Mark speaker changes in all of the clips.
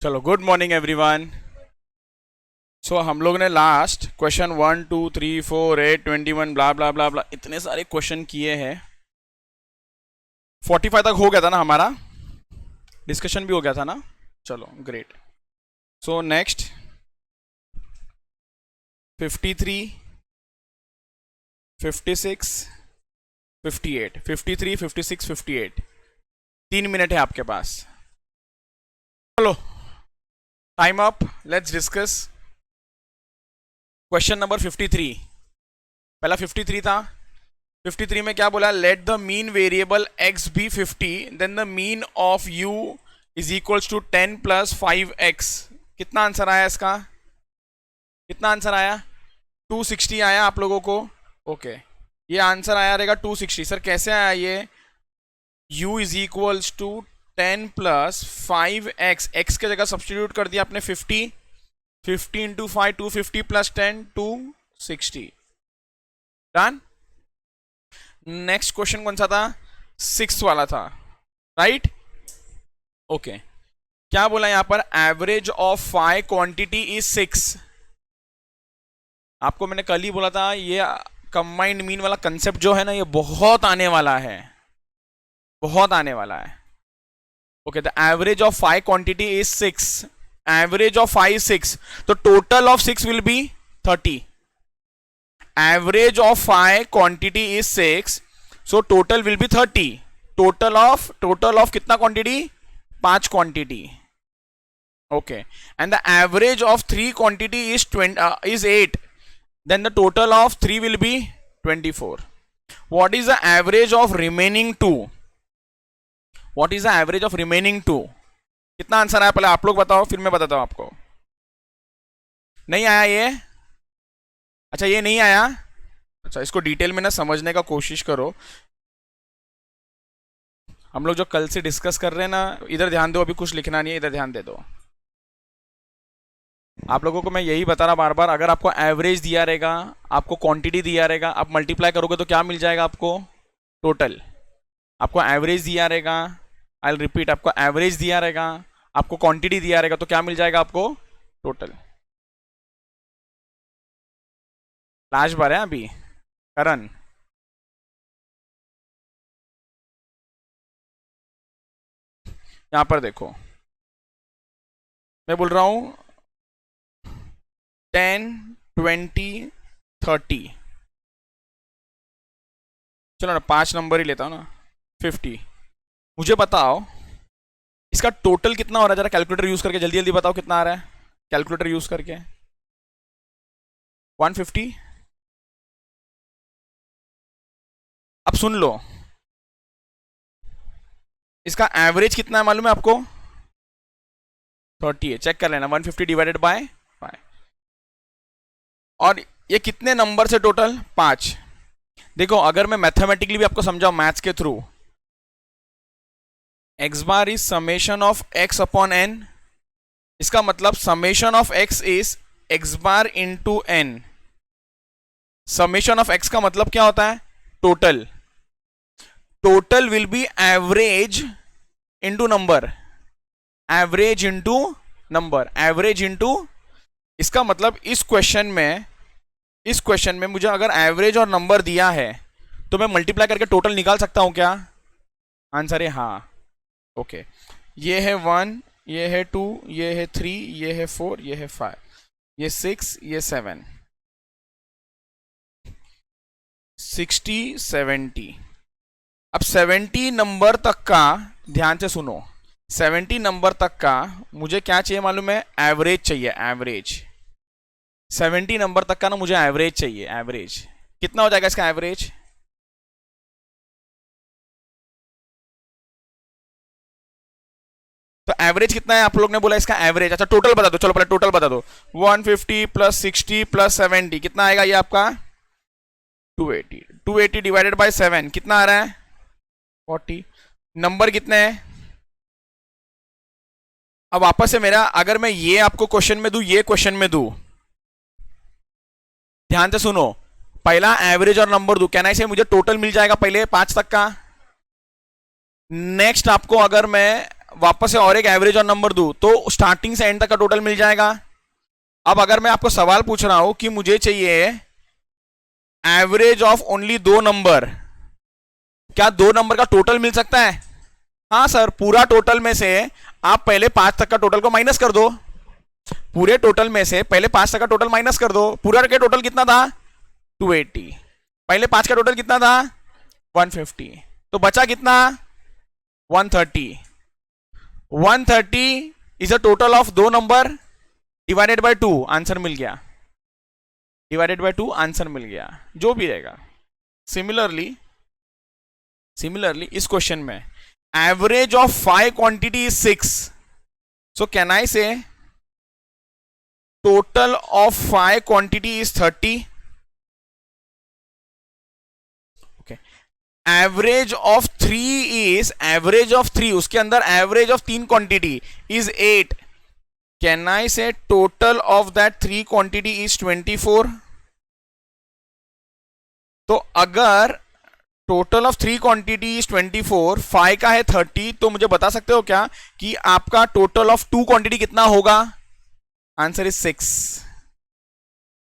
Speaker 1: चलो, good morning everyone. सो हम लोग ने लास्ट क्वेश्चन 1 2 3 4 8 21 ब्ला ब्ला ब्ला ब्ला इतने सारे क्वेश्चन किए हैं। 45 तक हो गया था ना, हमारा डिस्कशन भी हो गया था ना। चलो ग्रेट। सो नेक्स्ट 53 56 58 53 56 58 3 मिनट है आपके पास। चलो time up, let's discuss question number 53। पहला 53 था। 53 में क्या बोला? Let the mean variable x be 50, then the mean of u is equals to 10 plus 5x। कितना आंसर आया इसका? कितना आंसर आया? 260 आया आप लोगों को। ओके, ये आंसर आया रहेगा 260। सर कैसे आया ये? u is equals to 10 plus 5x, x के जगह सब्सटीट्यूट कर दिया आपने 50 into 5 250 plus 10 260। Done. Next question कौन सा था? 6 वाला था, राइट? ओके, क्या बोला यहां पर? Average of 5 quantity is 6। आपको मैंने कल ही बोला था ये कंबाइंड मीन वाला कंसेप्ट जो है ना, ये बहुत आने वाला है, बहुत आने वाला है। Okay, the average of 5 quantity is 6। Average of 5 6, तो total of 6 will be 30। Average of 5 quantity is 6, so total will be 30। Total of कितना quantity? 5 quantity. Okay, and the average of 3 quantity is 8, then the total of 3 will be 24। What is the average of remaining 2? What is the average of remaining 2? कितना answer आया? पहले आप लोग बताओ, फिर मैं बताता हूं आपको। नहीं आया ये? अच्छा, ये नहीं आया। अच्छा, इसको डिटेल में ना समझने का कोशिश करो। हम लोग जो कल से डिस्कस कर रहे हैं ना, इधर ध्यान दो, अभी कुछ लिखना नहीं है, इधर ध्यान दे दो। आप लोगों को मैं यही बता रहा बार बार, अगर आपको एवरेज दिया रहेगा, आपको क्वांटिटी दिया रहेगा, आप मल्टीप्लाई करोगे तो क्या मिल जाएगा आपको? टोटल। आपको एवरेज दिया रहेगा, आई विल रिपीट, आपको एवरेज दिया रहेगा, आपको क्वांटिटी दिया रहेगा, तो क्या मिल जाएगा आपको? टोटल। लास्ट बार है अभी करण। यहां पर देखो, मैं बोल रहा हूं 10 20 30। चलो ना 5 नंबर ही लेता हूं ना। 50। मुझे बताओ इसका टोटल कितना हो रहा है? जरा कैलकुलेटर यूज करके जल्दी जल्दी बताओ कितना आ रहा है, कैलकुलेटर यूज करके। 150। अब सुन लो, इसका एवरेज कितना है मालूम है आपको? 30 है। चेक कर लेना, 150 डिवाइडेड बाय 5। और ये कितने नंबर से टोटल? 5। देखो, अगर मैं मैथमेटिकली भी आपको समझाऊं मैथ्स के थ्रू, x bar is summation of x upon n. इसका मतलब summation of x is x bar into n. Summation of x का मतलब क्या होता है? Total. Total will be average into number, average into number, average into. इसका मतलब इस क्वेश्चन में मुझे अगर एवरेज और नंबर दिया है तो मैं मल्टीप्लाई करके टोटल निकाल सकता हूं क्या? आंसर है हाँ। ओके, ये है 1, ये है 2, ये है 3, ये है 4, ये है 5, ये 6, ये 7, 60 70। अब 70 नंबर तक का ध्यान से सुनो, 70 नंबर तक का मुझे क्या चाहिए मालूम है? एवरेज चाहिए, एवरेज। 70 नंबर तक का ना मुझे एवरेज चाहिए, एवरेज। कितना हो जाएगा इसका एवरेज? तो एवरेज कितना है आप लोग ने बोला इसका एवरेज? अच्छा, टोटल बता दो, चलो पहले टोटल बता दो। 150 प्लस 60 प्लस 70 कितना आएगा ये आपका? 280। 280 डिवाइडेड बाय 7 कितना आ रहा है? 40। नंबर कितने हैं? अब वापस से मेरा, अगर मैं ये आपको क्वेश्चन में दूं, ये क्वेश्चन में दूं, ध्यान से सुनो, पहला एवरेज और नंबर दूं, कहना इसे मुझे टोटल मिल जाएगा पहले 5 तक का। नेक्स्ट आपको अगर मैं वापस से और एक एवरेज और नंबर दूं तो स्टार्टिंग से एंड तक का टोटल मिल जाएगा। अब अगर मैं आपको सवाल पूछ रहा हूं कि मुझे चाहिए एवरेज ऑफ ओनली दो नंबर, क्या दो नंबर का टोटल मिल सकता है? हाँ सर, पूरा टोटल में से आप पहले 5 तक का टोटल को माइनस कर दो। पूरे टोटल में से पहले 5 तक का टोटल माइनस कर दो। पूरा का टोटल कितना था? 280। पहले 5 का टोटल कितना था? 150। तो बचा कितना? 130। 130 इज अ टोटल ऑफ दो नंबर डिवाइडेड बाय 2, आंसर मिल गया। डिवाइडेड बाय 2 आंसर मिल गया, जो भी रहेगा। सिमिलरली इस क्वेश्चन में average of 5 quantity is 6, so can I say total of 5 quantity is 30। Okay, average of 3 is, average of 3, उसके अंदर average of 3 quantity is 8। Can I say total of that 3 quantity is 24। तो अगर total of 3 quantity is 24, 5 का है 30, तो मुझे बता सकते हो क्या कि आपका टोटल ऑफ 2 क्वांटिटी कितना होगा? Answer is 6।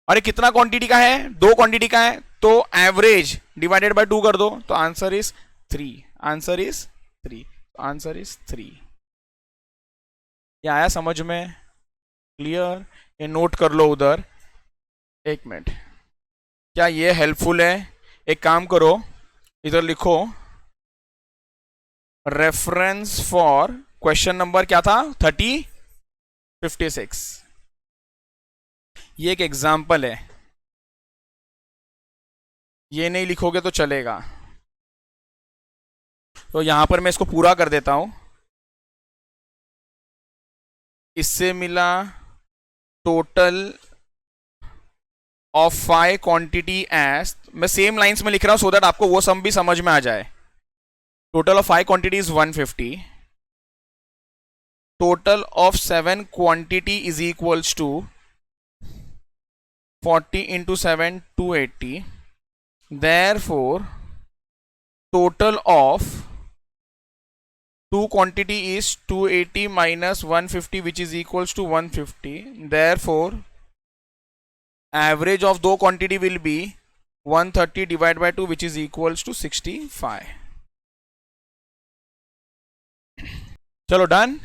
Speaker 1: और ये कितना क्वांटिटी का है? 2 क्वांटिटी का है, तो एवरेज डिवाइडेड बाय 2 कर दो, तो answer is 3। Answer is 3। Answer is 3। ये आया समझ में? क्लियर? ये नोट कर लो उधर। एक मिनट, क्या ये हेल्पफुल है? एक काम करो, इधर लिखो रेफरेंस फॉर क्वेश्चन नंबर क्या था? 56। ये एक एग्जाम्पल है, ये नहीं लिखोगे तो चलेगा। तो यहां पर मैं इसको पूरा कर देता हूं। इससे मिला टोटल ऑफ 5 क्वांटिटी एज, मैं सेम लाइंस में लिख रहा हूं सो दैट आपको वो सम भी समझ में आ जाए। Total of 5 quantity is 150। Total of 7 quantity is equals to 40 into 7, 280. Therefore, total of 2 quantity is 280 minus 150, which is equals to 150. Therefore, average of 2 quantity will be 130 divided by 2, which is equals to 65. चलो done.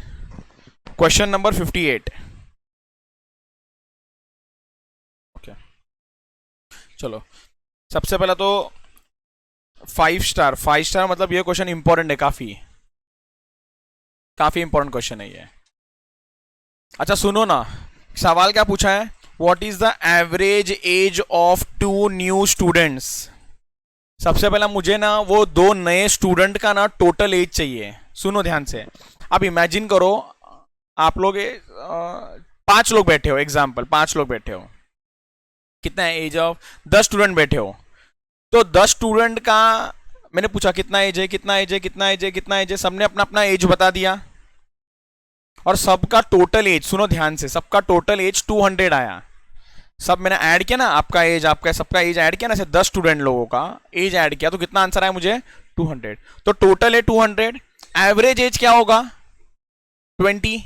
Speaker 1: Question number 58। चलो, सबसे पहला तो 5 star. 5 star मतलब ये question important है, काफी important question है ये। अच्छा सुनो ना, सवाल क्या पूछा है? What is the average age of 2 new students. सबसे पहला मुझे ना वो 2 नए स्टूडेंट का ना टोटल एज चाहिए। सुनो ध्यान से। अब इमेजिन करो आप लोग 5 लोग बैठे हो, एग्जाम्पल 5 लोग बैठे हो। कितना है एज ऑफ? 10 स्टूडेंट बैठे हो। तो 10 स्टूडेंट का मैंने पूछा कितना एज है, कितना एज है, कितना एज है, कितना एज है, सबने अपना अपना एज बता दिया। और सबका टोटल एज, सुनो ध्यान से, सबका टोटल एज 200 आया। सब मैंने ऐड किया ना, आपका एज, आपका सबका एज ऐड किया ना, ऐसे 10 स्टूडेंट लोगों का एज ऐड किया, तो कितना आंसर आया मुझे? 200। तो टोटल है 200। एवरेज एज क्या होगा? 20।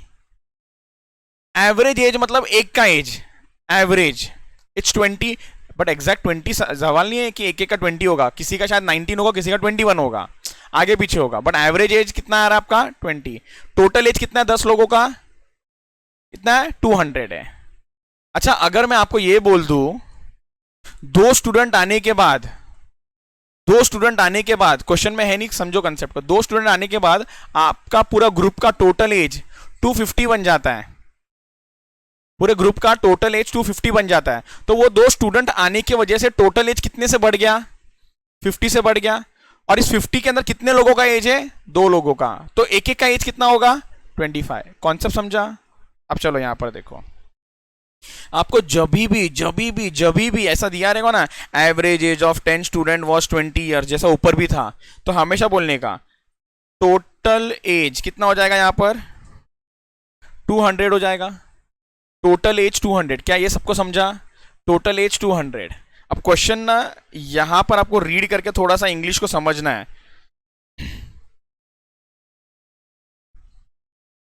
Speaker 1: एवरेज एज मतलब एक का age, average it's 20, but exact 20 सवाल नहीं है कि एक का 20 होगा। किसी का शायद 19 होगा, किसी का 21 होगा, आगे पीछे होगा, बट एवरेज एज कितना आ रहा है आपका? 20। टोटल एज कितना है 10 लोगों का? कितना है? 200 है। अच्छा, अगर मैं आपको ये बोल दूं 2 स्टूडेंट आने के बाद, 2 स्टूडेंट आने के बाद, क्वेश्चन में है नहीं, समझो कंसेप्ट को, 2 स्टूडेंट आने के बाद आपका पूरा ग्रुप का टोटल एज 250 बन जाता है। पूरे ग्रुप का टोटल एज 250 बन जाता है। तो वो 2 स्टूडेंट आने की वजह से टोटल एज कितने से बढ़ गया? 50 से बढ़ गया। और इस 50 के अंदर कितने लोगों का एज है? 2 लोगों का। तो एक एक का एज कितना होगा? 25। कॉन्सेप्ट समझा? अब चलो यहां पर देखो, आपको जभी भी ऐसा दिया रहेगा ना, average age of 10 student was 20 year, जैसा ऊपर भी था, तो हमेशा बोलने का टोटल एज कितना हो जाएगा? यहां पर 200 हो जाएगा। Total age 200। क्या ये सबको समझा? Total age 200। अब क्वेश्चन ना यहां पर आपको रीड करके थोड़ा सा इंग्लिश को समझना है।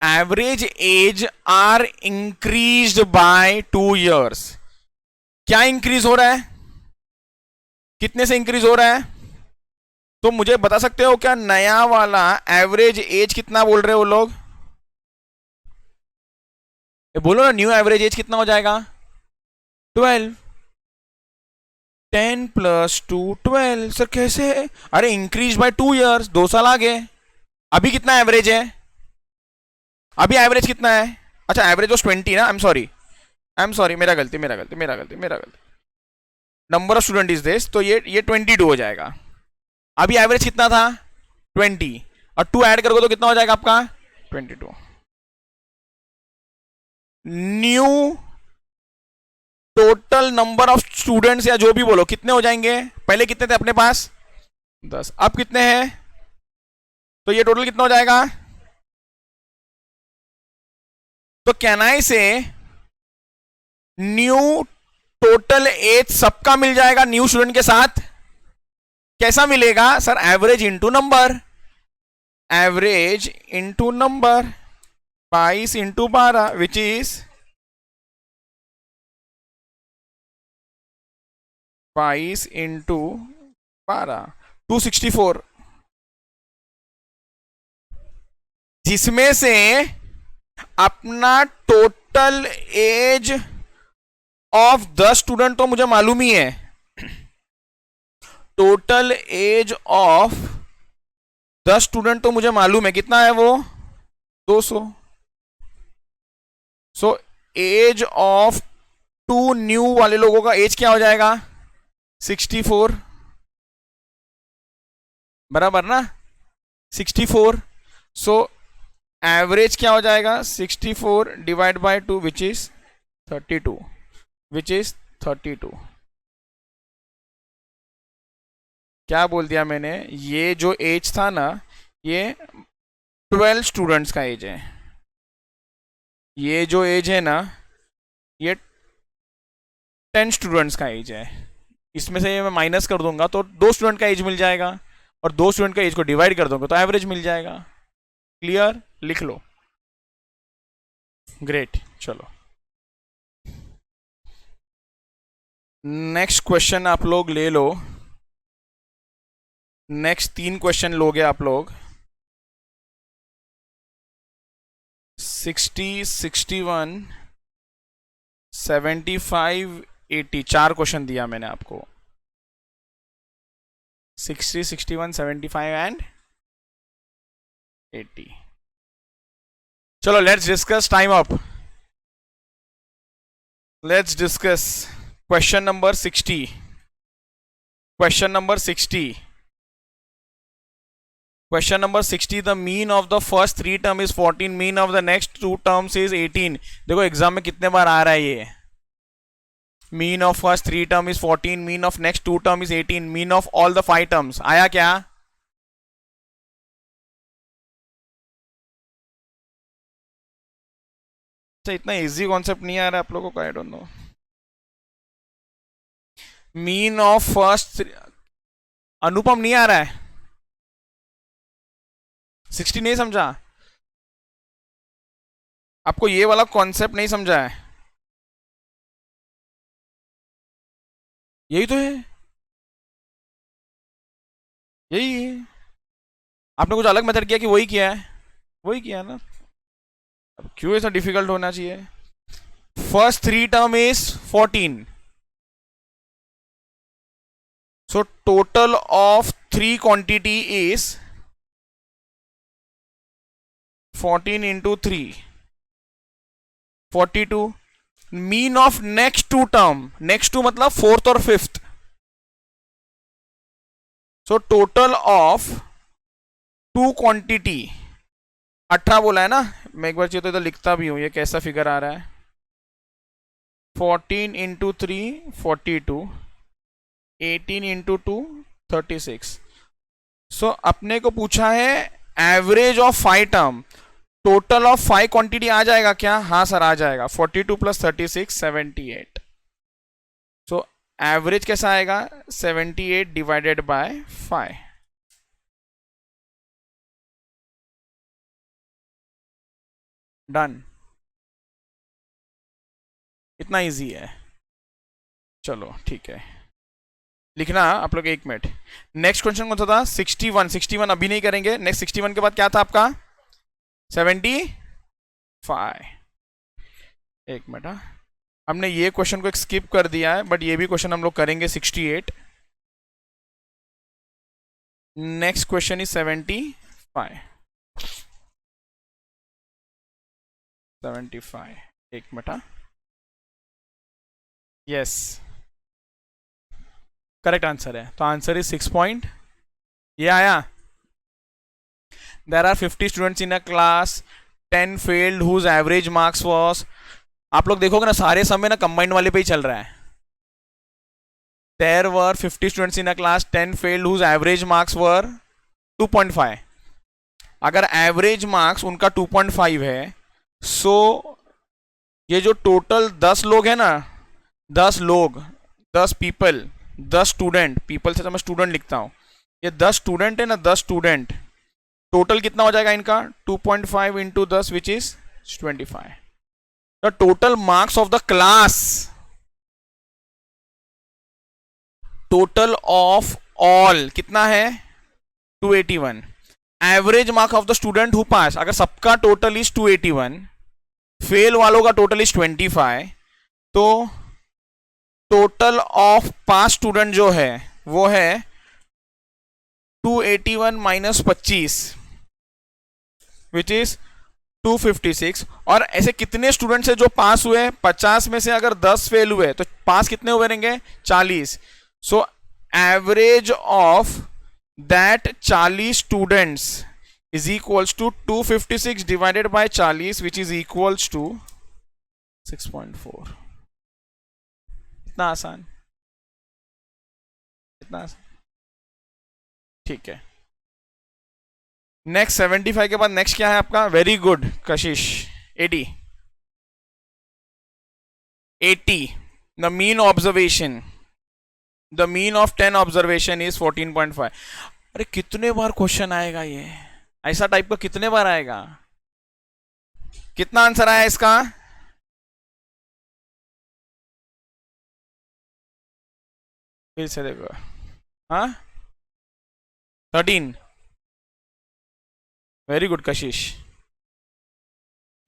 Speaker 1: Average age are increased by 2 years। क्या इंक्रीज हो रहा है, कितने से इंक्रीज हो रहा है? तो मुझे बता सकते हो क्या नया वाला एवरेज एज कितना बोल रहे हो लोग? बोलो ना, न्यू एवरेज एज कितना हो जाएगा? 12। 10 + 2 12। सर कैसे? अरे इंक्रीज बाय 2 years, 2 साल आगे। अभी कितना एवरेज है? अभी एवरेज कितना है? अच्छा एवरेज वॉज 20 ना, आई एम सॉरी, मेरा गलती। Number of student is this, तो ये 22 हो जाएगा। अभी एवरेज कितना था? 20, और 2 ऐड करोगे तो कितना हो जाएगा आपका? 22। New total number of students या जो भी बोलो कितने हो जाएंगे? पहले कितने थे अपने पास? 10, अब कितने हैं? तो ये टोटल कितना हो जाएगा? तो कैन आई से न्यू टोटल एज सबका मिल जाएगा न्यू स्टूडेंट के साथ? कैसा मिलेगा sir? Average into number, average into number, 22 into 12 which is 22 into 12, 264, जिसमें से अपना टोटल एज ऑफ 10 स्टूडेंट तो मुझे मालूम ही है। टोटल एज ऑफ 10 स्टूडेंट तो मुझे मालूम है, कितना है वो? 200। सो एज ऑफ 2 न्यू वाले लोगों का एज क्या हो जाएगा? 64, बराबर ना? 64। सो एवरेज क्या हो जाएगा? 64 divide by 2 which is 32, which is 32। क्या बोल दिया मैंने? ये जो एज था ना, ये 12 स्टूडेंट्स का एज है। ये जो एज है ना, ये 10 स्टूडेंट्स का एज है। इसमें से मैं माइनस कर दूंगा तो 2 स्टूडेंट का एज मिल जाएगा, और 2 स्टूडेंट का एज को डिवाइड कर दूंगा तो एवरेज मिल जाएगा। क्लियर? लिख लो। ग्रेट, चलो नेक्स्ट क्वेश्चन आप लोग ले लो। नेक्स्ट 3 क्वेश्चन लोगे आप लोग। 60, 61, 75, 80, 4 क्वेश्चन दिया मैंने आपको। 60, 61, 75 एंड 80। चलो let's discuss, time up. Let's discuss question number 60। Question number 60, question number 60, the mean of the first 3 term is 14, mean of the next 2 terms is 18। देखो एग्जाम में कितने बार आ रहा है ये। Mean of first 3 term is 14, mean of next 2 term is 18, mean of all the 5 terms. आया क्या? अच्छा इतना इजी कॉन्सेप्ट नहीं आ रहा है आप लोगों को, I don't know. Mean of first, Anupam नहीं आ रहा है? 60 नहीं समझा? आपको ये वाला कॉन्सेप्ट नहीं समझा है? यही तो है, यही है। आपने कुछ अलग मेथड किया कि वही किया है? वही किया ना, अब क्यों ऐसा डिफिकल्ट होना चाहिए? First 3 term is 14, so total of 3 quantity is 14 into 3, 42। Mean of next 2 term, next 2 मतलब 4th और 5th, so total of 2 quantity 18 बोला है ना। मैं एक बार चाहिए तो इधर लिखता भी हूं, ये कैसा फिगर आ रहा है। 14 इंटू 3 42, 18 इंटू 2 36। सो अपने को पूछा है average of 5 term, total of 5 quantity आ जाएगा क्या? हाँ सर आ जाएगा। 42 + 36 78। सो एवरेज कैसा आएगा? 78 डिवाइडेड बाय 5। डन, इतना इजी है। चलो ठीक है, लिखना आप लोग 1 मिनट। नेक्स्ट क्वेश्चन कौन सा था? 61। 61 अभी नहीं करेंगे, नेक्स्ट 61 के बाद क्या था आपका? 75। 1 मिनट, हाँ, हमने ये क्वेश्चन को एक स्किप कर दिया है, बट ये भी क्वेश्चन हम लोग करेंगे 68। Next question is 75। 75, 1 minute, yes, correct answer है। तो आंसर इज 6 पॉइंट, ये आया। There are 50 students in a class, 10 failed whose average marks was, आप लोग देखोगे ना सारे समय ना कंबाइंड वाले पे ही चल रहा है। There were 50 students in a class, 10 failed whose average marks were 2.5। अगर एवरेज मार्क्स उनका 2.5 है, सो ये जो टोटल 10 लोग हैं ना, 10 लोग, 10 पीपल, 10 स्टूडेंट, पीपल से तो मैं स्टूडेंट लिखता हूं, ये 10 स्टूडेंट है ना, 10 स्टूडेंट, टोटल कितना हो जाएगा इनका? 2.5 into 10 which is 25। The total marks of the class, total of all कितना है? 281। Average mark of the student who पास, अगर सबका टोटल इज 281, फेल वालों का टोटल इज 25, तो टोटल ऑफ पास स्टूडेंट जो है वो है 281 माइनस 25 विच इज 256। और ऐसे कितने स्टूडेंट्स है जो पास हुए? 50 में से अगर 10 फेल हुए तो पास कितने हुए रहेंगे? 40। So average of that 40 students is equals to 256 divided by 40 which is equals to 6.4। इतना आसान, इतना आसान, ठीक है। नेक्स्ट 75 के बाद नेक्स्ट क्या है आपका? Very good Kashish, 80। 80, the mean observation, the mean of 10 observation is 14.5। अरे कितने बार क्वेश्चन आएगा ये, ऐसा टाइप का कितने बार आएगा? कितना आंसर आया इसका? फिर से देखो, हाँ, 13। वेरी गुड कशिश,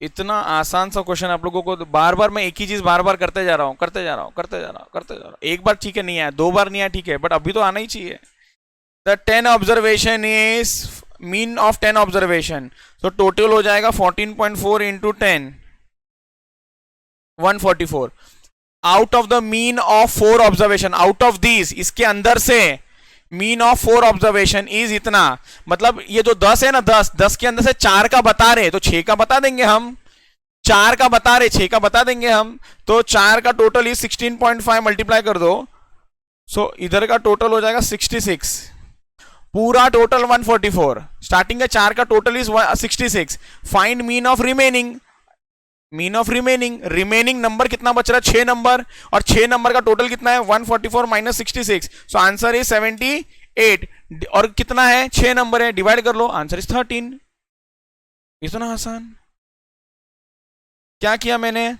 Speaker 1: इतना आसान सा क्वेश्चन आप लोगों को, बार बार मैं एक ही चीज बार बार करते जा रहा हूं, करते जा रहा हूं, करते जा रहा हूं, करते जा रहा हूं। एक बार ठीक है नहीं आया, 2 बार नहीं आया ठीक है, बट अभी तो आना ही चाहिए। The 10 observation is mean of 10 observation, तो टोटल हो जाएगा 14.4 into 10, 144। Out of the mean of 4 observation, out of these, इसके अंदर से मीन ऑफ 4 ऑब्जर्वेशन इज इतना, मतलब ये जो 10 है ना, 10 के अंदर से 4 का बता रहे तो 6 का बता देंगे हम, 4 का बता रहे 6 का बता देंगे हम, तो 4 का टोटल इज 16.5, मल्टीप्लाई कर दो, सो इधर का टोटल हो जाएगा 66, पूरा टोटल 144, स्टार्टिंग का 4 का total is 66। Find mean of remaining, mean of remaining, remaining number कितना बच रहा है? 6 नंबर, और 6 नंबर का टोटल कितना है? 144 माइनस 66, सो आंसर इज 78। और कितना है? 6 नंबर है, डिवाइड कर लो, आंसर इज 13। इतना आसान। क्या किया मैंने?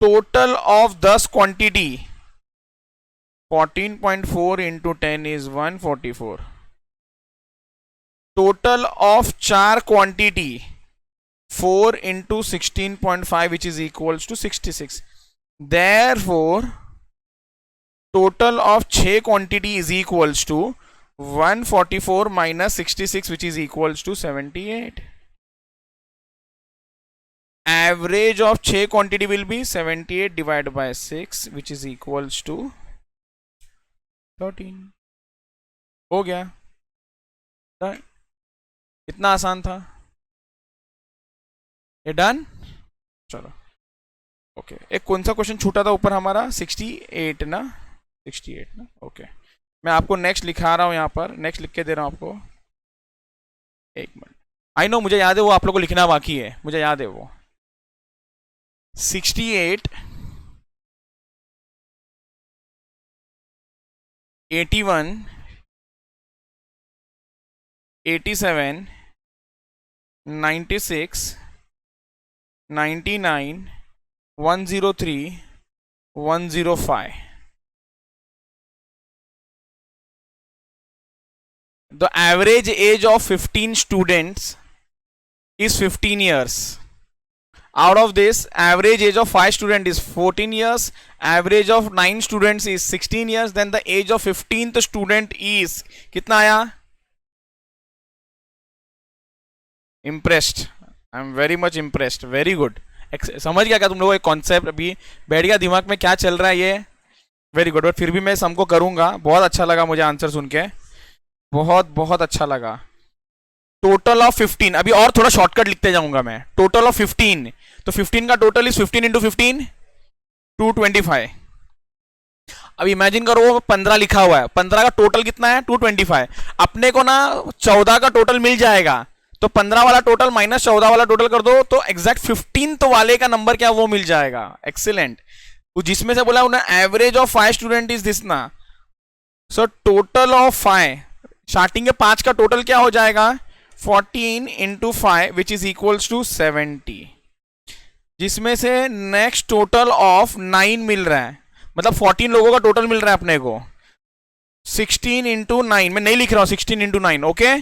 Speaker 1: Total of 10 quantity, 14.4 into 10 is 144। Total of 4 quantity, 4 into 16.5 which is equals to 66. Therefore total of 6 quantity is equals to 144 minus 66 which is equals to 78. Average of 6 quantity will be 78 divided by 6 which is equals to 13. हो गया, इतना आसान था ये, done. चलो okay, एक कौन सा क्वेश्चन छूटा था ऊपर हमारा? 68 ना, 68 ना, ओके। मैं आपको नेक्स्ट लिखा रहा हूं, यहां पर नेक्स्ट लिख के दे रहा हूं आपको, 1 मिनट। आई नो, मुझे याद है वो आप लोग को लिखना बाकी है, मुझे याद है वो। 68, 81, 87, 96, 99, 103, 105. The average age of 15 students is 15 years. Out of this, average age of 5 students is 14 years, average of 9 students is 16 years, then the age of 15th student is कितना आया? Impressed. I am very much impressed. Very good. समझ गया क्या तुम लोगों? एक concept अभी बैठ गया दिमाग में, क्या चल रहा है ये? Very good. बट फिर भी मैं सबको करूंगा. बहुत अच्छा लगा मुझे आंसर सुन के, बहुत बहुत अच्छा लगा. टोटल ऑफ 15, अभी और थोड़ा शॉर्टकट लिखते जाऊंगा मैं. टोटल ऑफ 15, तो 15 का टोटल इज 15 इंटू 15, 225. अब इमेजिन करो वो 15 लिखा हुआ है, 15 का टोटल कितना है? 225. अपने को ना 14 का टोटल मिल जाएगा, तो 15 वाला टोटल माइनस 14 वाला टोटल कर दो, तो एग्जैक्ट 15 वाले का नंबर क्या वो मिल जाएगा. एक्सीलेंट. जिसमें से बोला उन्हें average of 5 student is this ना. सो टोटल ऑफ 5, स्टार्टिंग के 5 का टोटल क्या हो जाएगा? 14 into 5 which is equals to 70, जिसमें से नेक्स्ट टोटल ऑफ 9 मिल रहा है, मतलब 14 लोगों का टोटल मिल रहा है अपने को. 16 इंटू 9, मैं नहीं लिख रहा हूं, 16 इंटू 9. ओके,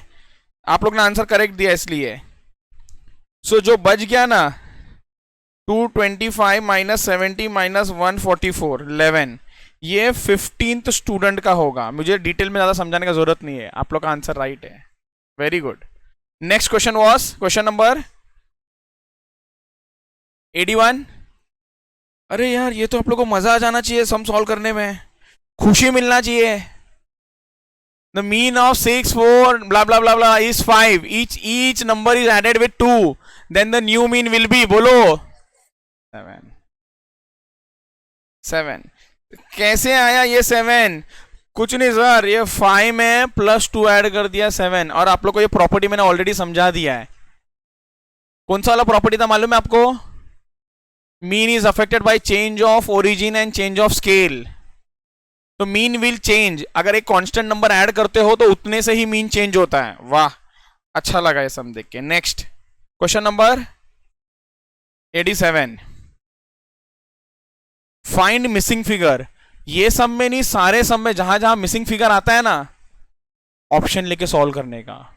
Speaker 1: आप लोग ने आंसर करेक्ट दिया इसलिए. सो जो बच गया ना 225 माइनस 70 माइनस 144, 11, ये 15th स्टूडेंट का होगा. मुझे डिटेल में ज्यादा समझाने का जरूरत नहीं है, आप लोग का आंसर राइट है. Very good. Next question was question number 81. अरे यार ये तो आप लोग को मजा आ जाना चाहिए सम सॉल्व करने में, खुशी मिलना चाहिए. The mean of 6, 4, blah blah blah blah is 5. Each number is added with 2. Then the new mean will be, बोलो 7. कैसे आया ये 7? कुछ नहीं सर, ये 5 में प्लस 2 ऐड कर दिया 7. और आप लोग को ये प्रॉपर्टी मैंने ऑलरेडी समझा दिया है. कौन सा वाला प्रॉपर्टी था मालूम है आपको? Mean is affected by change of origin and change of scale. तो मीन विल चेंज, अगर एक कांस्टेंट नंबर ऐड करते हो तो उतने से ही मीन चेंज होता है. वाह, अच्छा लगा ये सब देख के. Next question number 87. Find missing figure. ये सब में नहीं, सारे सब में जहां जहां मिसिंग फिगर आता है ना, ऑप्शन लेके सॉल्व करने का.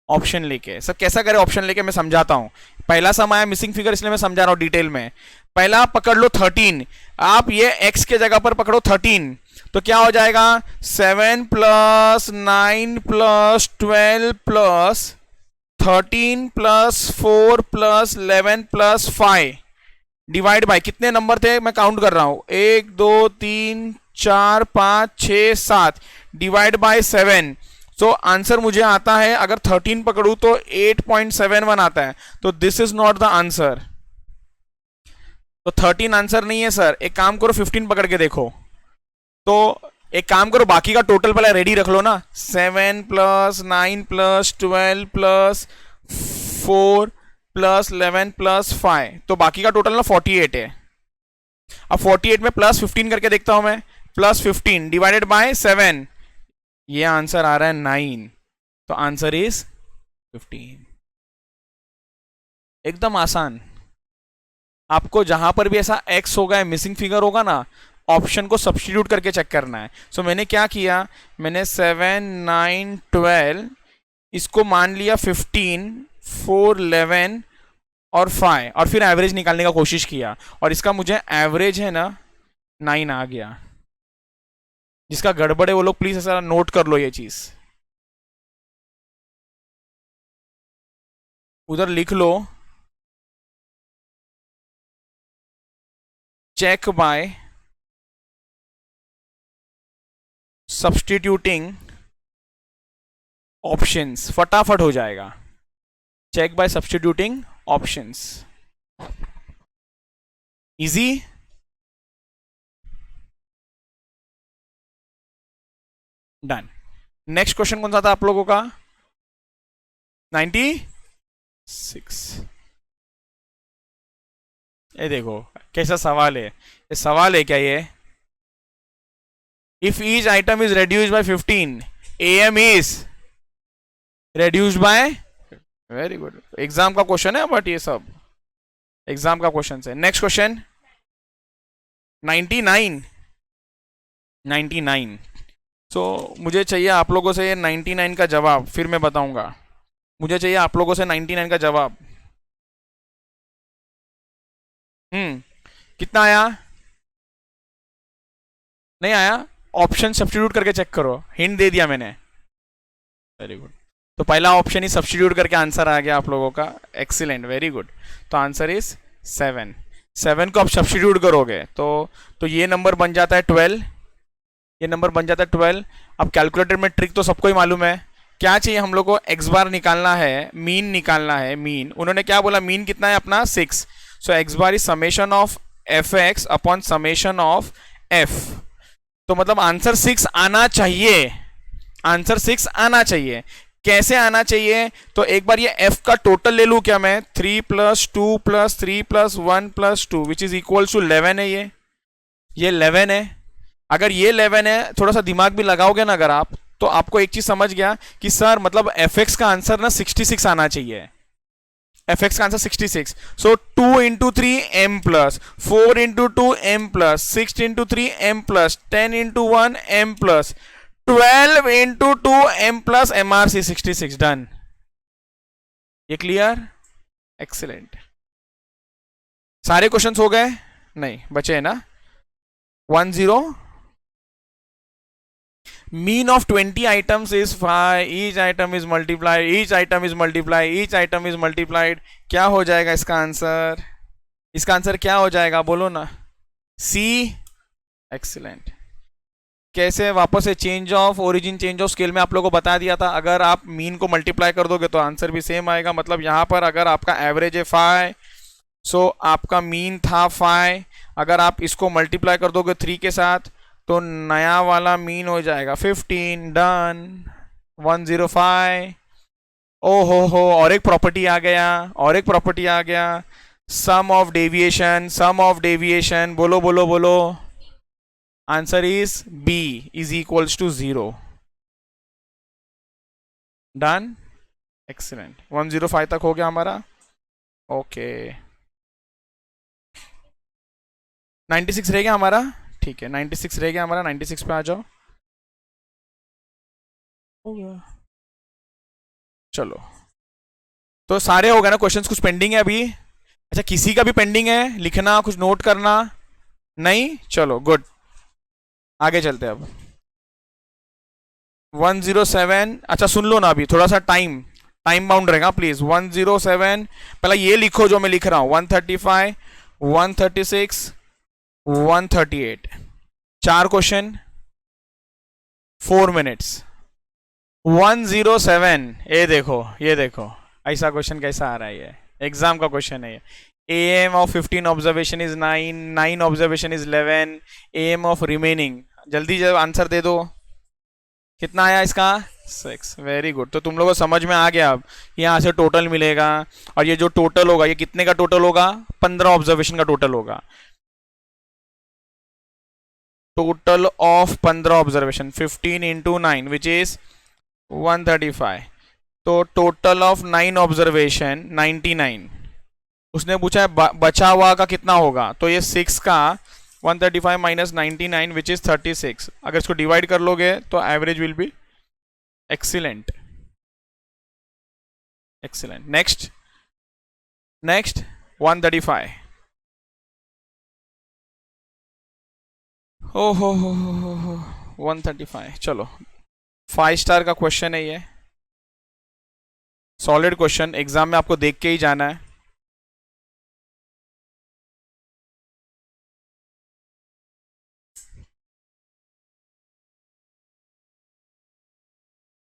Speaker 1: ऑप्शन लेके सर कैसा करे? ऑप्शन लेके मैं समझाता हूं. पहला सम आया मिसिंग फिगर, इसलिए मैं समझा रहा हूं डिटेल में. पहला पकड़ लो 13, आप ये x के जगह पर पकड़ो 13, तो क्या हो जाएगा? 7 plus 9 plus 12 plus 13 plus 4 plus 11 plus 5 divide by, कितने नंबर थे मैं काउंट कर रहा हूं, 1 2 3 4 5 6 7, डिवाइड बाय 7. तो आंसर मुझे आता है, अगर 13 पकड़ू तो 8.71 आता है. तो this is not the answer. तो 13 आंसर नहीं है सर. एक काम करो 15 पकड़ के देखो. तो एक काम करो, बाकी का टोटल पहले रेडी रख लो ना. 7 plus 9 plus 12 plus 4 plus 11 plus 5, तो बाकी का टोटल ना 48 है. अब 48 में प्लस 15 करके देखता हूं मैं. प्लस 15 डिवाइडेड बाय 7, ये आंसर आ रहा है 9. तो आंसर इज 15. एकदम आसान. आपको जहां पर भी ऐसा x होगा, मिसिंग फिगर होगा ना, ऑप्शन को सब्स्टिट्यूट करके चेक करना है. सो मैंने क्या किया, मैंने 7 9 12 इसको मान लिया 15 4 11 और 5, और फिर एवरेज निकालने का कोशिश किया, और इसका मुझे एवरेज है ना 9 आ गया. जिसका गड़बड़ है वो लोग प्लीज ऐसा नोट कर लो ये चीज, उधर लिख लो. चेक बाय सब्स्टिट्यूटिंग ऑप्शंस, फटाफट हो जाएगा. Check by substituting options, easy. Done. Next question कौन सा था आप लोगों का? 96. ये देखो कैसा सवाल है. ये सवाल है क्या ये? If each item is reduced by 15, AM is reduced by, very good, exam का क्वेश्चन है बट ये सब एग्जाम का क्वेश्चन है। Next question 99। 99 सो मुझे चाहिए आप लोगों से ये 99 का जवाब, फिर मैं बताऊंगा। मुझे चाहिए आप लोगों से 99 का जवाब। कितना आया? नहीं आया? ऑप्शन सब्स्टिट्यूट करके चेक करो, हिंट दे दिया मैंने। Very good. तो पहला ऑप्शन ही सब्स्टिट्यूट करके आंसर आ गया आप लोगों का। Excellent, very good. तो आंसर इज 7। 7 को आप सब्स्टिट्यूट करोगे तो ये नंबर बन जाता है 12। ये नंबर बन जाता है 12। अब कैलकुलेटर में ट्रिक तो सबको ही मालूम है। क्या चाहिए हम लोग को? एक्स बार निकालना है, मीन निकालना है। मीन उन्होंने क्या बोला? मीन कितना है अपना? 6। So x bar is summation of f x upon summation of f. तो मतलब आंसर 6 आना चाहिए। आंसर 6 आना चाहिए। कैसे आना चाहिए? तो एक बार ये f का टोटल ले लूं क्या मैं? 3 + 2 + 3 + 1 + 2 विच इज इक्वल टू 11 है। ये 11 है। अगर ये 11 है, थोड़ा सा दिमाग भी लगाओगे ना अगर आप, तो आपको एक चीज समझ गया कि सर मतलब fx का आंसर ना 66 आना चाहिए। fx का आंसर 66। सो 2 × 3 m +, 4 × 2 m +, 6 × 3 m +, 10 × 1 m +, 12 × 2 m + MRC 66 done. ये क्लियर? एक्सीलेंट। सारे क्वेश्चंस हो गए? नहीं बचे है ना? 10। Mean of 20 items is 5. Each item is multiplied. Each item is multiplied. Each item is multiplied. क्या हो जाएगा इसका आंसर? इसका आंसर क्या हो जाएगा बोलो ना? C। एक्सीलेंट। कैसे? वापस से change of origin, change of scale में आप लोगों को बता दिया था। अगर आप मीन को मल्टीप्लाई कर दोगे तो आंसर भी सेम आएगा। मतलब यहां पर अगर आपका एवरेज है 5, सो आपका मीन था 5। अगर आप इसको मल्टीप्लाई कर दोगे 3 के साथ तो नया वाला मीन हो जाएगा 15 डन। 105। ओ हो, और एक प्रॉपर्टी आ गया, और एक प्रॉपर्टी आ गया। Sum of deviation, sum of deviation. बोलो बोलो बोलो। Answer is B is equals to 0 done. Excellent. 105 तक हो गया हमारा। ओके 96 रह गया हमारा। ठीक है 96 रह गया हमारा। 96 पे आ जाओ। हो गया। चलो तो सारे हो गए ना क्वेश्चंस? कुछ पेंडिंग है अभी? अच्छा किसी का भी पेंडिंग है लिखना, कुछ नोट करना? नहीं? चलो गुड, आगे चलते हैं अब। 107। अच्छा सुन लो ना, अभी थोड़ा सा टाइम बाउंड रहेगा प्लीज। 107 पहले ये लिखो जो मैं लिख रहा हूं। 135, 136, 138। 4 क्वेश्चन 4 मिनट्स। 107। ये देखो, ये देखो ऐसा क्वेश्चन कैसा आ रहा है। ये एग्जाम का क्वेश्चन है। AM of 15 observation is 9, 9 observation is 11, AM of remaining. जल्दी जब आंसर दे दो। कितना आया इसका? 6। Very good. तो तुम लोगों को समझ में आ गया अब यहाँ से टोटल मिलेगा। और ये जो टोटल होगा ये कितने का टोटल होगा? 15 ऑब्जर्वेशन का टोटल होगा। Total of 15 observation 15 × 9 which is 135। तो टोटल ऑफ 9 ऑब्जर्वेशन 99। उसने पूछा है बचा हुआ का कितना होगा, तो ये 6 का 135 - 99 विच इज 36। अगर इसको डिवाइड कर लोगे तो average will be excellent. Excellent. Next 135। हो 135। चलो 5 स्टार का क्वेश्चन है ये, सॉलिड क्वेश्चन। एग्जाम में आपको देख के ही जाना है।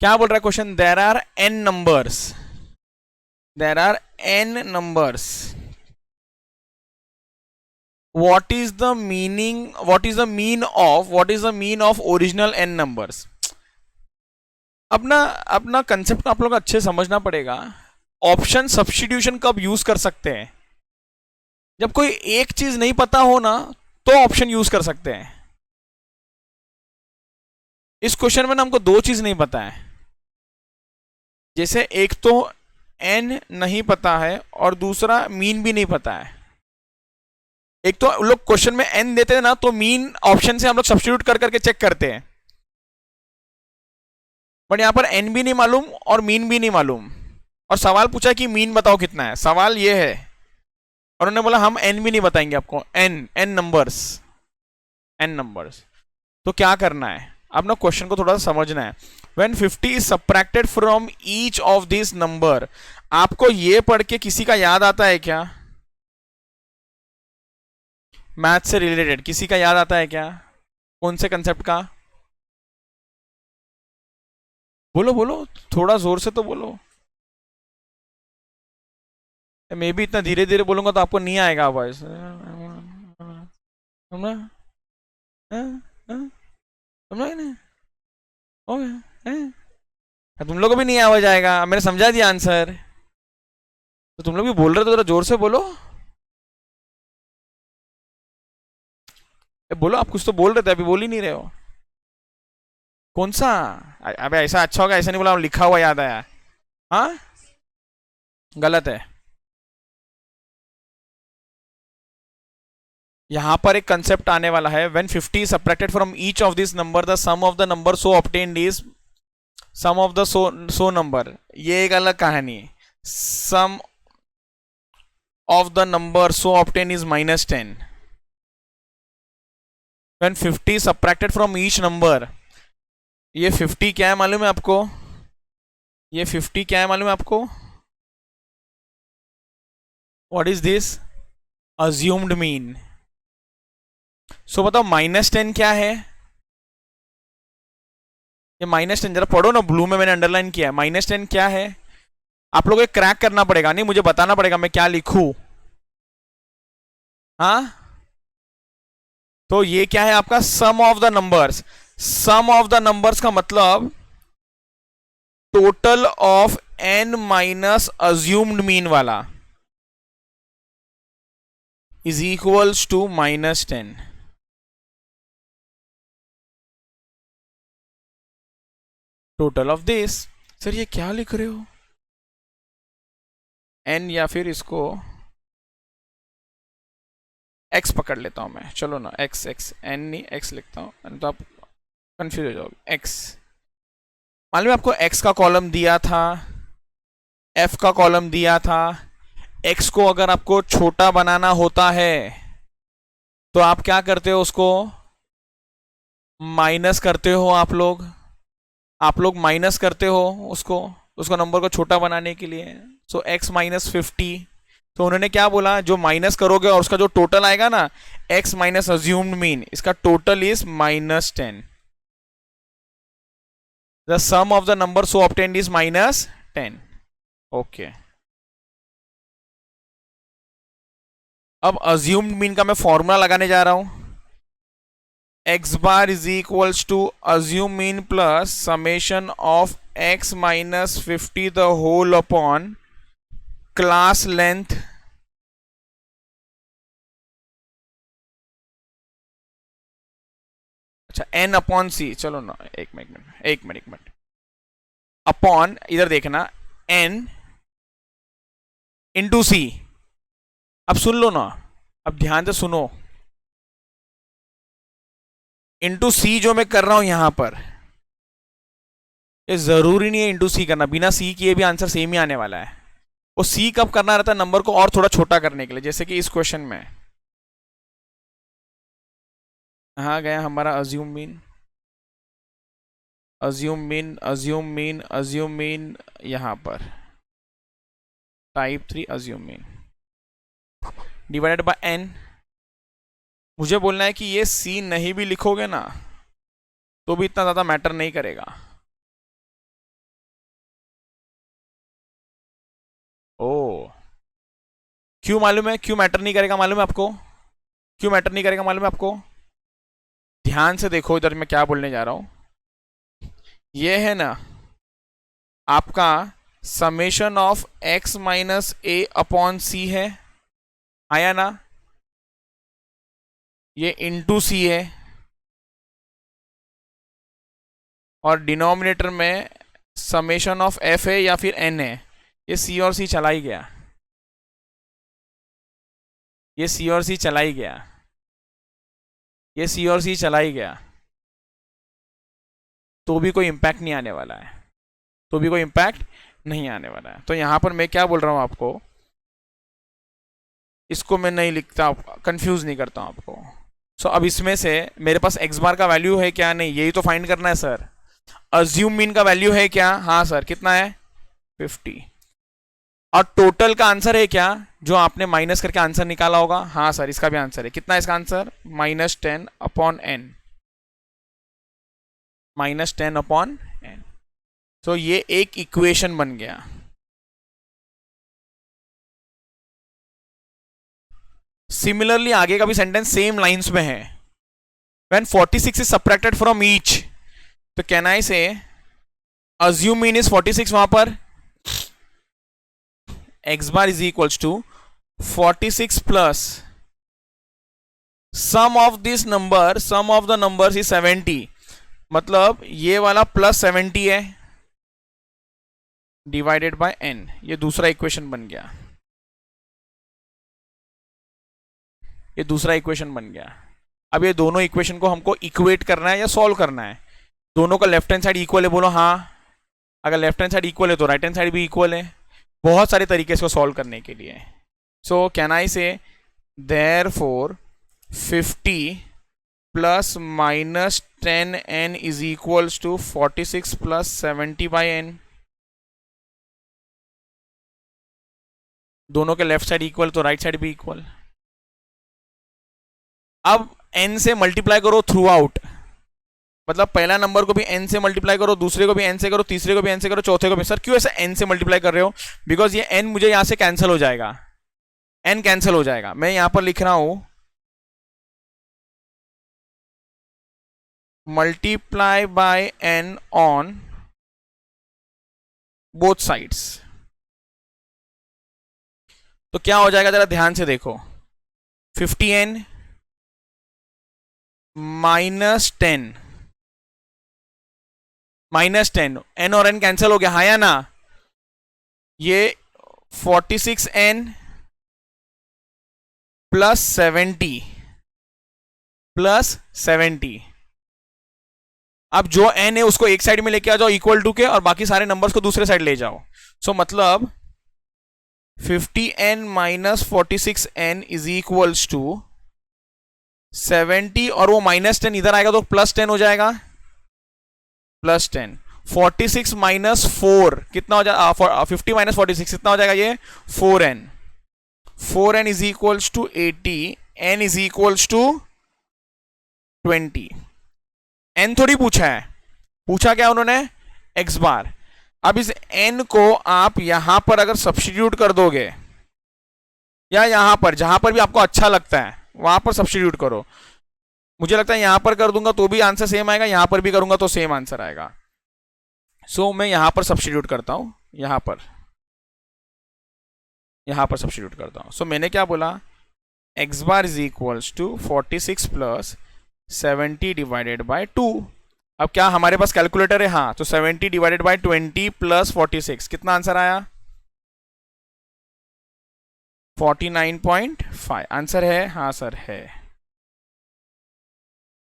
Speaker 1: क्या बोल रहा है question? There are n numbers, there are n numbers, what is the meaning, what is the mean of original n numbers? अपना कंसेप्ट आप लोग अच्छे समझना पड़ेगा। ऑप्शन सब्स्टिट्यूशन कब यूज कर सकते हैं? जब कोई एक चीज नहीं पता हो ना तो ऑप्शन यूज कर सकते हैं। इस क्वेश्चन में ना हमको 2 चीज नहीं पता है। जैसे एक तो n नहीं पता है और दूसरा मीन भी नहीं पता है। एक तो लोग क्वेश्चन में n देते हैं ना, तो मीन ऑप्शन से हम लोग सब्स्टिट्यूट कर करके चेक करते हैं, बट यहां पर n भी नहीं मालूम और मीन भी नहीं मालूम, और सवाल पूछा कि मीन बताओ कितना है, सवाल ये है, और उन्होंने बोला हम n भी नहीं बताएंगे आपको, n नंबर्स। तो क्या करना है, अब ना क्वेश्चन को थोड़ा सा समझना है। When 50 is subtracted from each of this number, आपको ये पढ़ के किसी का याद आता है क्या, मैथ से रिलेटेड किसी का याद आता है क्या, कौन से कंसेप्ट का, बोलो बोलो, थोड़ा जोर से तो बोलो, मैं भी इतना धीरे धीरे बोलूंगा तो आपको नहीं आएगा आवाज, समझा, समझा कि नहीं, ओके, तुम लोग को भी नहीं आवाज आएगा, मैंने समझा दिया आंसर, तो तुम लोग भी बोल रहे हो तो जरा जोर से बोलो, बोलो, आप कुछ तो बोल रहे थे, अभी बोल ही नहीं रहे हो, कौन सा, अबे ऐसा अच्छा होगा, ऐसा नहीं बोला लिखा हुआ याद आया, हाँ गलत है। यहां पर एक कंसेप्ट आने वाला है, when 50 subtracted from each of this number the sum of the number so obtained is sum of the so number, ये एक अलग कहानी है, sum of the number so obtain is -10, when 50 subtracted from each number, ये 50 क्या है मालूम है आपको, ये 50 क्या है मालूम है आपको, what is this, assumed mean. So बताओ -10 क्या है, ये -10 जरा पढ़ो ना, ब्लू में मैंने अंडरलाइन किया है, -10 क्या है, आप लोगों को क्रैक करना पड़ेगा, नहीं मुझे बताना पड़ेगा मैं क्या लिखूं, हाँ, तो ये क्या है आपका sum of the numbers, sum of the numbers का मतलब total of n minus assumed mean वाला is equals to -10, total of this, sir ये क्या लिख रहे हो, n या फिर इसको x पकड़ लेता हूं मैं, चलो ना x n नहीं x लिखता हूं, तो आप कंफ्यूज हो जाओगे, x मालूम है आपको, x का कॉलम दिया था, f का कॉलम दिया था, x को अगर आपको छोटा बनाना होता है तो आप क्या करते हो, उसको माइनस करते हो, आप लोग माइनस करते हो उसको नंबर को छोटा बनाने के लिए, सो x -50, तो उन्होंने क्या बोला, जो माइनस करोगे और उसका जो टोटल आएगा ना, x माइनस अज्यूम्ड मीन, इसका total is -10, the sum of the number so obtained is -10, okay. अब अज्यूम्ड मीन का मैं फॉर्मूला लगाने जा रहा हूं, x bar is equals to assume mean plus summation of x -50 the whole upon class length अच्छा n upon c, चलो ना एक मिनट अपॉन, इधर देखना, n इंटू सी, अब सुन लो ना, अब ध्यान से सुनो, इंटू सी जो मैं कर रहा हूं यहां पर, ये जरूरी नहीं है इंटू सी करना, बिना सी किए भी आंसर सेम ही आने वाला है, वो सी कब करना रहता है, नंबर को और थोड़ा छोटा करने के लिए, जैसे कि इस क्वेश्चन में कहाँ गया हमारा अज्यूम मीन, अज्यूम मीन यहां पर type 3 assume mean divided by n, मुझे बोलना है कि ये सी नहीं भी लिखोगे ना तो भी इतना ज्यादा मैटर नहीं करेगा, ओ क्यों मालूम है, क्यों मैटर नहीं करेगा मालूम है आपको, क्यों मैटर नहीं करेगा मालूम है आपको, ध्यान से देखो इधर मैं क्या बोलने जा रहा हूं, ये है ना आपका summation of x minus a upon c है, आया ना, ये इंटू सी है, और डिनोमिनेटर में समेशन ऑफ f है या फिर n है, ये c और c चला ही गया, ये सी और सी चला ही गया, ये सी और सी चला ही गया, तो भी कोई इंपैक्ट नहीं आने वाला है, तो भी कोई इंपैक्ट नहीं आने वाला है। तो यहां पर मैं क्या बोल रहा हूं आपको, इसको मैं नहीं लिखता, कंफ्यूज नहीं करता हूं आपको। सो अब इसमें से मेरे पास एक्स बार का वैल्यू है क्या, नहीं, यही तो फाइंड करना है सर। अज्यूम मीन का वैल्यू है क्या, हाँ सर, कितना है 50। और टोटल का आंसर है क्या, जो आपने माइनस करके आंसर निकाला होगा, हाँ सर, इसका भी आंसर है, कितना है इसका आंसर, -10/n, -10/n। तो ये एक इक्वेशन बन गया। सिमिलरली आगे का भी सेंटेंस सेम लाइंस में है, when 46 is subtracted from each, तो can I say assume mean is 46 वहां पर, x bar is equals to 46 plus sum of this number, sum of the numbers is 70, मतलब ये वाला +70 है, डिवाइडेड बाय n, ये दूसरा इक्वेशन बन गया, ये दूसरा इक्वेशन बन गया। अब ये दोनों इक्वेशन को हमको इक्वेट करना है या सॉल्व करना है। दोनों का लेफ्ट हैंड साइड इक्वल है, बोलो हाँ, अगर लेफ्ट हैंड साइड इक्वल है तो राइट हैंड साइड भी इक्वल है। बहुत सारे तरीके इसको सॉल्व करने के लिए। सो can I say therefore 50 plus -10n is equals to 46 plus 70/n। दोनों के लेफ्ट साइड इक्वल तो राइट साइड भी इक्वल। अब n से मल्टीप्लाई करो थ्रू आउट, मतलब पहला नंबर को भी n से मल्टीप्लाई करो, दूसरे को भी n से करो, तीसरे को भी n से करो, चौथे को भी। सर क्यों ऐसे n से मल्टीप्लाई कर रहे हो, बिकॉज ये n मुझे यहां से कैंसिल हो जाएगा, n कैंसिल हो जाएगा। मैं यहां पर लिख रहा हूं multiply by n on both sides. तो क्या हो जाएगा, जरा ध्यान से देखो, 50n -10, -10, n और n कैंसिल हो गया, हाँ या ना। ये 46n +70 अब जो n है उसको एक साइड में लेके आ जाओ इक्वल टू के, और बाकी सारे नंबर्स को दूसरे साइड ले जाओ। सो मतलब 50n - 46n is equals to 70, और वो -10 इधर आएगा तो +10 हो जाएगा, +10। 46 - 4 कितना हो जाएगा, 50 - 46 कितना हो जाएगा, ये 4n। 4n is equals to 80, n is equals to 20। n थोड़ी पूछा है, पूछा क्या उन्होंने, x बार। अब इस n को आप यहां पर अगर सब्स्टिट्यूट कर दोगे, या यहां पर जहां पर भी आपको अच्छा लगता है वहां पर सब्स्टिट्यूट करो। मुझे लगता है यहां पर कर दूंगा तो भी आंसर सेम आएगा, यहां पर भी करूंगा तो सेम आंसर आएगा। सो मैं यहां पर सब्स्टिट्यूट करता हूं, यहां पर सब्स्टिट्यूट करता हूं। सो मैंने क्या बोला, x bar is equals to 46 plus 70 divided by 2। अब क्या हमारे पास कैलकुलेटर है, हाँ, तो 70 डिवाइडेड बाय 20 प्लस 46 कितना आंसर आया, 49.5 आंसर है, हाँ सर है।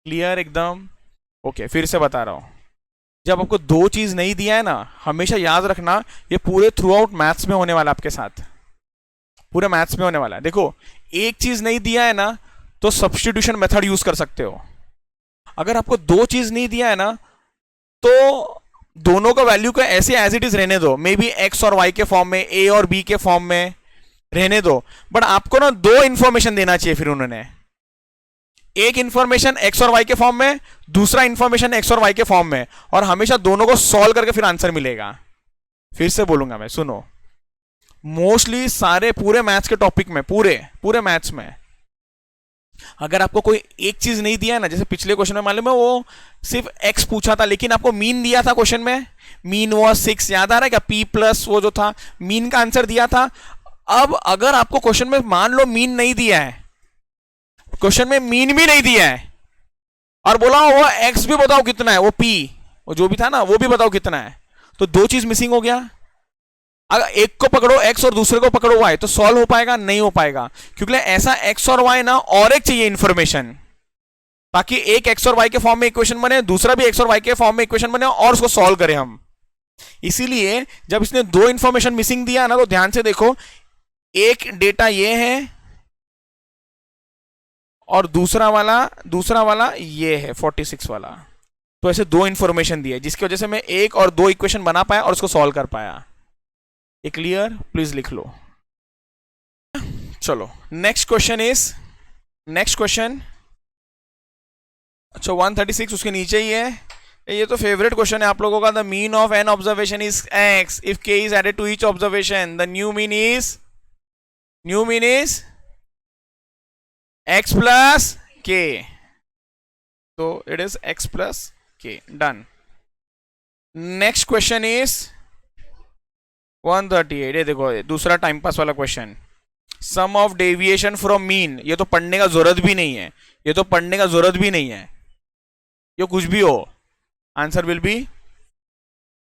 Speaker 1: क्लियर एकदम, ओके। फिर से बता रहा हूं, जब आपको दो चीज नहीं दिया है ना, हमेशा याद रखना ये पूरे थ्रू आउट मैथ्स में होने वाला, आपके साथ पूरे मैथ्स में होने वाला है। देखो एक चीज नहीं दिया है ना तो सब्स्टिट्यूशन मेथड यूज कर सकते हो। अगर आपको दो चीज नहीं दिया है ना तो दोनों का वैल्यू को ऐसे एज इट इज रहने दो, मे बी एक्स और वाई के फॉर्म में, ए और बी के फॉर्म में रहने दो, बट आपको ना दो इंफॉर्मेशन देना चाहिए। फिर उन्होंने एक इंफॉर्मेशन एक्स और वाई के फॉर्म में, दूसरा इंफॉर्मेशन एक्स और वाई के फॉर्म में, और हमेशा दोनों को सॉल्व करके फिर आंसर मिलेगा। फिर से बोलूंगा मैं, सुनो, मोस्टली सारे पूरे मैथ्स के टॉपिक में, पूरे मैथ्स में अगर आपको कोई एक चीज नहीं दिया है ना, जैसे पिछले क्वेश्चन में मालूम है वो सिर्फ एक्स पूछा था लेकिन आपको मीन दिया था क्वेश्चन में, मीन वॉज 6, याद आ रहा है क्या, पी प्लस वो जो था मीन का आंसर दिया था। अब अगर आपको क्वेश्चन में मान लो मीन नहीं दिया है, क्वेश्चन में मीन भी नहीं दिया है, और बोला वो एक्स भी बताओ कितना है, वो पी वो जो भी था ना वो भी बताओ कितना है, तो दो चीज मिसिंग हो गया। अगर एक को पकड़ो एक्स और दूसरे को पकड़ो वाई, तो सॉल्व हो पाएगा? नहीं हो पाएगा, क्योंकि ऐसा एक्स और वाई ना, और एक चाहिए इंफॉर्मेशन, ताकि एक एक्स और वाई के फॉर्म में इक्वेशन बने, दूसरा भी एक्स और वाई के फॉर्म में इक्वेशन बने, और उसको सॉल्व करें हम। इसीलिए जब इसने दो इंफॉर्मेशन मिसिंग दिया ना, तो ध्यान से देखो, एक डेटा ये है और दूसरा वाला ये है 46 वाला। तो ऐसे दो इंफॉर्मेशन दिए, जिसकी वजह से मैं एक और दो इक्वेशन बना पाया और उसको सॉल्व कर पाया। ये क्लियर? प्लीज लिख लो। चलो नेक्स्ट क्वेश्चन। अच्छा 136 उसके नीचे ही है। ये तो फेवरेट क्वेश्चन है आप लोगों का। The mean of n observation is x if k is added to each observation, the new mean is x plus k. तो it is x plus k. Done. Next question is 138। ये देखो दूसरा time pass वाला question. Sum of deviation from mean. ये तो पढ़ने का जरूरत भी नहीं है, ये कुछ भी हो, answer will be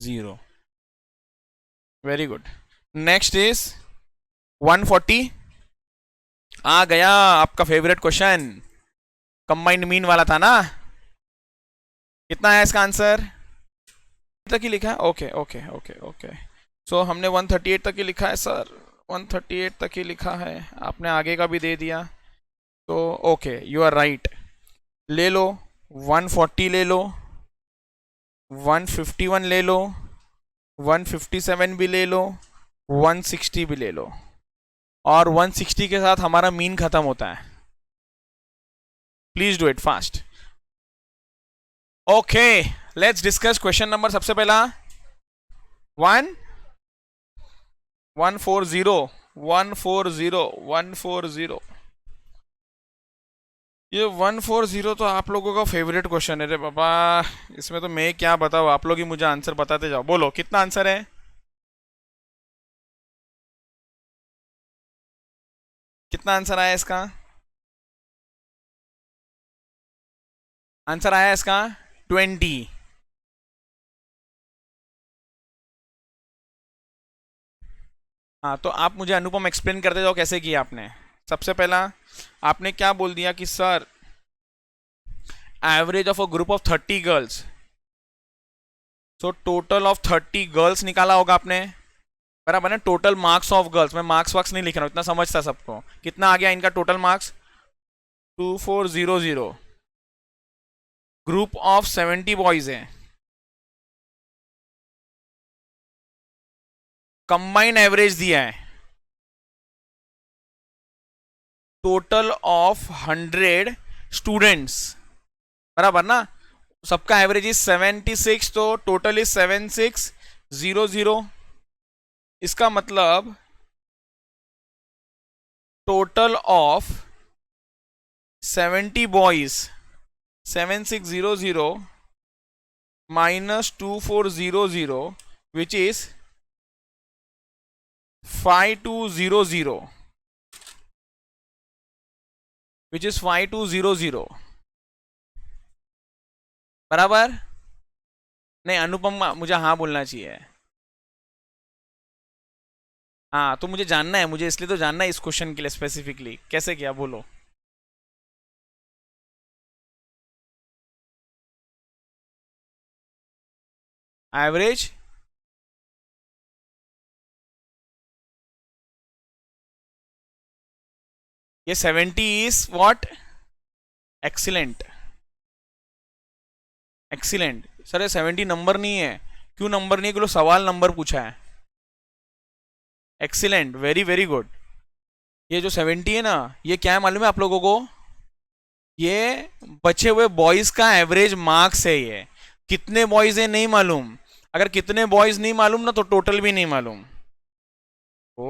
Speaker 1: 0। Very good. Next is 140। आ गया आपका फेवरेट क्वेश्चन, कंबाइंड मीन वाला था ना। कितना है इसका आंसर? तक ही लिखा है? ओके। सो हमने 138 तक ही लिखा है सर, 138 तक ही लिखा है, आपने आगे का भी दे दिया, तो ओके यू आर राइट। ले लो 140, ले लो 151, ले लो 157 भी ले लो, 160 भी ले लो, और 160 के साथ हमारा मीन खत्म होता है। Please do it fast. Okay let's discuss question number. सबसे पहला 140। ये 140 तो आप लोगों का फेवरेट क्वेश्चन है रे बाबा। इसमें तो मैं क्या बताऊँ, आप लोग ही मुझे आंसर बताते जाओ। बोलो कितना आंसर है? कितना आंसर आया इसका? आंसर आया इसका 20। हाँ तो आप मुझे अनुपम एक्सप्लेन करते जाओ कैसे किया आपने। सबसे पहला आपने क्या बोल दिया कि sir average of a group of 30 girls, so total of 30 girls निकाला होगा आपने, बराबर है। टोटल मार्क्स ऑफ गर्ल्स, मैं मार्क्स वार्क्स नहीं लिख रहा हूं, इतना समझता सबको। कितना आ गया इनका total marks? 2400। Group of 70 boys है। कंबाइंड एवरेज दिया है टोटल ऑफ 100 स्टूडेंट्स, बराबर ना। सबका एवरेज इज 76, तो टोटल इज 7600। इसका मतलब total of 70 boys 7600 minus 2400 which is 5200, which is 5200, बराबर। नहीं अनुपम मुझे हाँ बोलना चाहिए। हाँ तो मुझे जानना है, मुझे इसलिए तो जानना है इस क्वेश्चन के लिए स्पेसिफिकली कैसे किया, बोलो। एवरेज ये 70 is what? Excellent. Excellent sir, ये 70 नंबर नहीं है। क्यों नंबर नहीं है? क्योंकि सवाल नंबर पूछा है। Excellent, very very good. ये जो 70 है ना, ये क्या है मालूम है आप लोगों को? ये बचे हुए बॉयज का एवरेज मार्क्स है। ये कितने बॉयज है नहीं मालूम। अगर कितने बॉयज नहीं मालूम ना, तो टोटल भी नहीं मालूम। ओ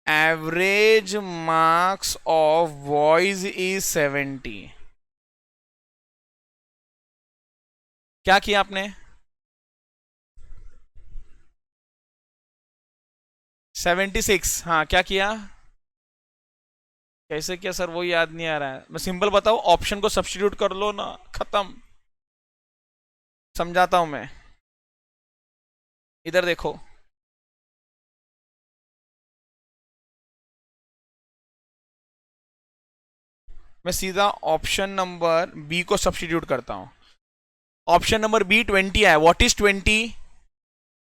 Speaker 1: average marks of boys is 70। क्या किया आपने? 76। हाँ क्या किया? कैसे किया सर वो याद नहीं आ रहा है। मैं सिंपल बताऊं, ऑप्शन को सब्स्टिट्यूट कर लो ना, खत्म। समझाता हूं मैं, इधर देखो। मैं सीधा ऑप्शन नंबर बी को सब्स्टिट्यूट करता हूं। ऑप्शन नंबर बी 20 है। What is 20?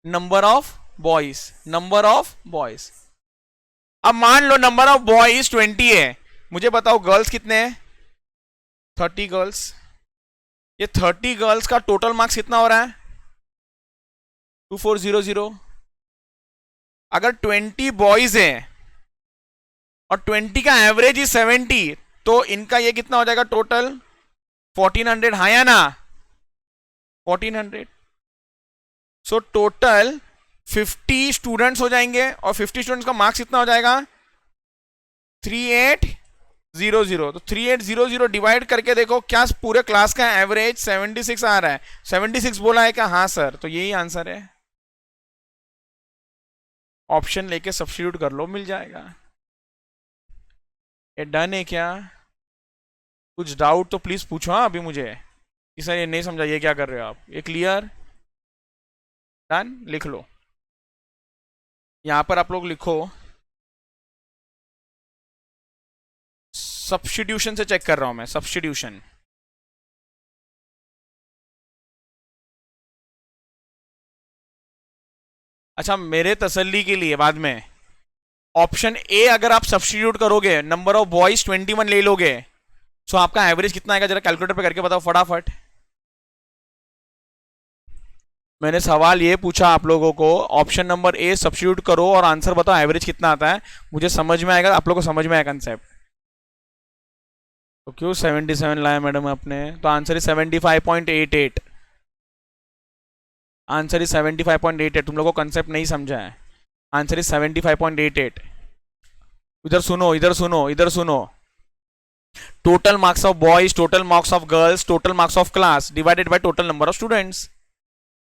Speaker 1: Number of boys, number of boys. अब मान लो नंबर ऑफ बॉयज 20 है, मुझे बताओ गर्ल्स कितने हैं? 30 गर्ल्स। ये 30 गर्ल्स का टोटल मार्क्स कितना हो रहा है? 2400। अगर 20 बॉयज हैं और 20 का एवरेज ही 70, तो इनका ये कितना हो जाएगा टोटल? 1400, हाँ या ना? 1400। सो टोटल 50 स्टूडेंट्स हो जाएंगे और 50 स्टूडेंट्स का मार्क्स कितना हो जाएगा? 3800। तो 3800 डिवाइड करके देखो क्या पूरे क्लास का एवरेज 76 आ रहा है? 76 बोला है क्या? हाँ सर, तो यही आंसर है। ऑप्शन लेके सब्स्टिट्यूट कर लो, मिल जाएगा। ये डन है क्या? कुछ डाउट तो प्लीज पूछो हाँ अभी मुझे कि सर ये नहीं समझा, ये क्या कर रहे हो आप? ये क्लियर? डन, लिख लो। यहां पर आप लोग लिखो, सब्स्टिट्यूशन से चेक कर रहा हूं मैं, सब्स्टिट्यूशन। अच्छा, मेरे तसल्ली के लिए बाद में, ऑप्शन ए अगर आप सब्स्टिट्यूट करोगे, नंबर ऑफ बॉयज 21 ले लोगे, तो आपका एवरेज कितना आएगा? जरा कैलकुलेटर पे करके बताओ फटाफट। मैंने सवाल ये पूछा आप लोगों को, ऑप्शन नंबर ए सब्स्टिट्यूट करो और आंसर बताओ एवरेज कितना आता है। मुझे समझ में आएगा, आप लोगों को समझ में आएगा कंसेप्ट। तो क्यों 77 लाया मैडम आपने? तो आंसर इज 75.88। Answer is 75.88। तुम लोगों को कंसेप्ट नहीं समझा है। Answer is 75.88। इधर सुनो, इधर सुनो, इधर सुनो। Total marks of boys, total marks of girls, total marks of class divided by total number of students.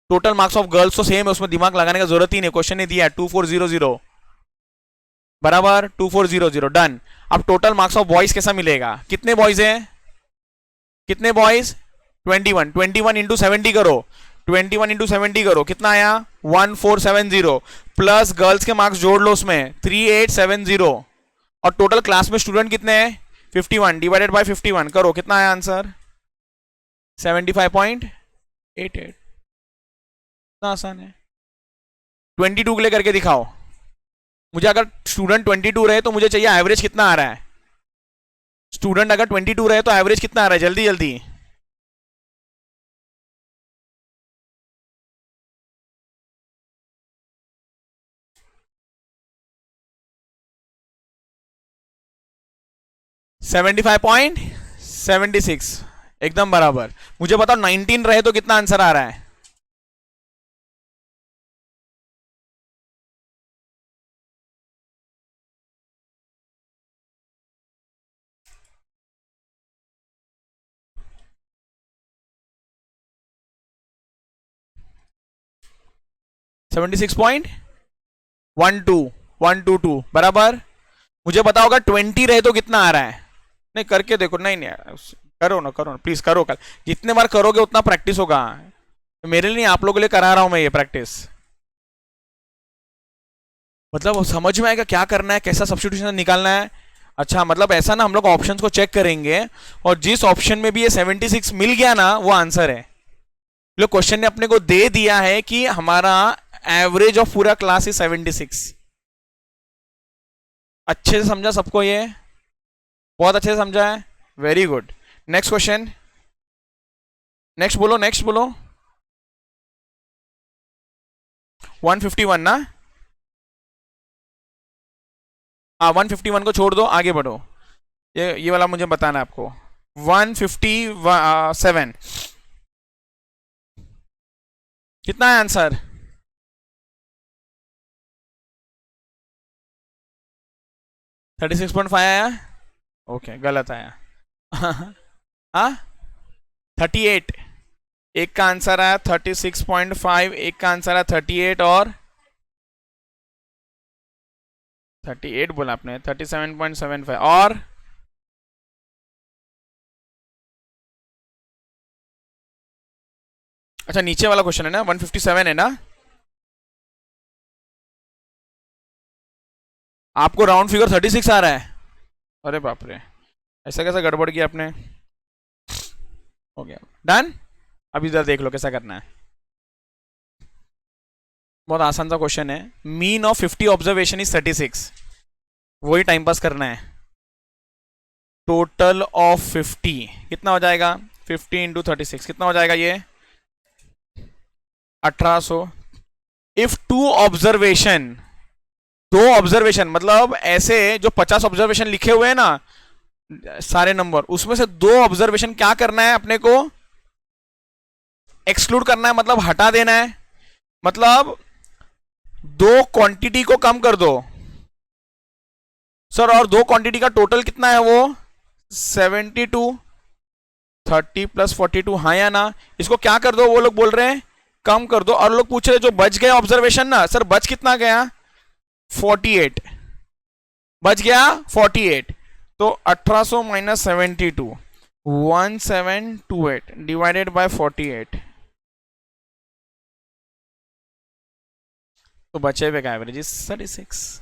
Speaker 1: Total marks of girls तो सेम है, उसमें दिमाग लगाने का जरूरत ही नहीं, क्वेश्चन ने दिया है 2400 बराबर 2400। डन। अब टोटल मार्क्स ऑफ बॉयज कैसा मिलेगा? कितने बॉयज हैं? कितने बॉयज? 21। 21 इंटू 70 करो, 21 इंटू 70 करो, कितना आया? 1470। प्लस गर्ल्स के मार्क्स जोड़ लो उसमें 3870। और टोटल क्लास में स्टूडेंट कितने हैं? 51 डिवाइडेड बाय 51 करो, कितना आया आंसर? 75.88। इतना आसान है। 22 के लिए करके दिखाओ मुझे। अगर स्टूडेंट 22 रहे तो मुझे चाहिए एवरेज कितना आ रहा है। स्टूडेंट अगर 22 रहे तो एवरेज कितना आ रहा है? जल्दी जल्दी। $75.76 एकदम बराबर। मुझे बताओ 19 रहे तो कितना आंसर आ रहा है? $76.122 बराबर। मुझे बताओ अगर 20 रहे तो कितना आ रहा है? नहीं करके देखो, नहीं नहीं करो ना, करो ना प्लीज, करो। कल जितने बार करोगे उतना प्रैक्टिस होगा। मेरे लिए नहीं, आप लोगों के लिए करा रहा हूं मैं ये प्रैक्टिस। मतलब समझ में आएगा क्या करना है, कैसा सब्स्टिट्यूशन निकालना है। अच्छा, मतलब ऐसा ना, हम लोग ऑप्शंस को चेक करेंगे और जिस ऑप्शन में भी ये 76 मिल गया ना, वो आंसर है। लोग क्वेश्चन ने अपने को दे दिया है कि हमारा एवरेज ऑफ पूरा क्लास इज 76। अच्छे से समझा सबको? ये बहुत अच्छे से समझा है, very good. Next question, next बोलो, नेक्स्ट बोलो। 151 ना? हाँ, 151 को छोड़ दो, आगे बढ़ो। ये वाला मुझे बताना है आपको। 157 कितना है आंसर? 36.5 आया? ओके, गलत आया। हाँ, 38। एक का आंसर आया 36.5, एक का आंसर आया 38 और 38 बोला आपने, 37.75 और अच्छा नीचे वाला क्वेश्चन है ना, 157 है ना, आपको राउंड फिगर 36 आ रहा है। अरे बाप रे, ऐसा कैसा गड़बड़ किया आपने। हो गया, डन। अभी इधर देख लो कैसा करना है, बहुत आसान सा क्वेश्चन है। मीन ऑफ 50 ऑब्जर्वेशन इज 36, वही टाइम पास करना है। टोटल ऑफ 50 कितना हो जाएगा, 50 इंटू 36 कितना हो जाएगा ये 1800। इफ टू ऑब्जर्वेशन, दो ऑब्जर्वेशन मतलब ऐसे जो 50 ऑब्जर्वेशन लिखे हुए हैं ना सारे नंबर, उसमें से दो ऑब्जर्वेशन क्या करना है अपने को, एक्सक्लूड करना है, मतलब हटा देना है। मतलब दो क्वांटिटी को कम कर दो सर, और दो क्वांटिटी का टोटल कितना है वो 72, 30 प्लस 42, हाँ या ना। इसको क्या कर दो, वो लोग बोल रहे हैं कम कर दो, और लोग पूछ रहे जो बच गया ऑब्जर्वेशन ना, सर बच कितना गया 48, बच गया 48। तो 1800 माइनस 72, 1728 डिवाइडेड बाय 48, तो बचे हुए का एवरेज इज 36।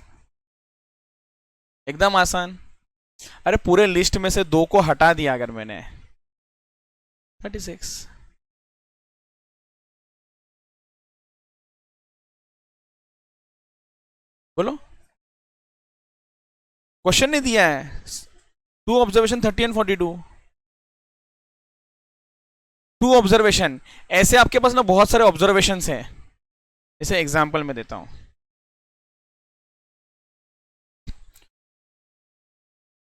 Speaker 1: एकदम आसान। अरे पूरे लिस्ट में से दो को हटा दिया अगर मैंने, 36। बोलो, क्वेश्चन नहीं दिया है, two observation 30 and 42, two observation. ऐसे आपके पास ना बहुत सारे ऑब्जर्वेशन हैं, इसे एग्जाम्पल में देता हूं।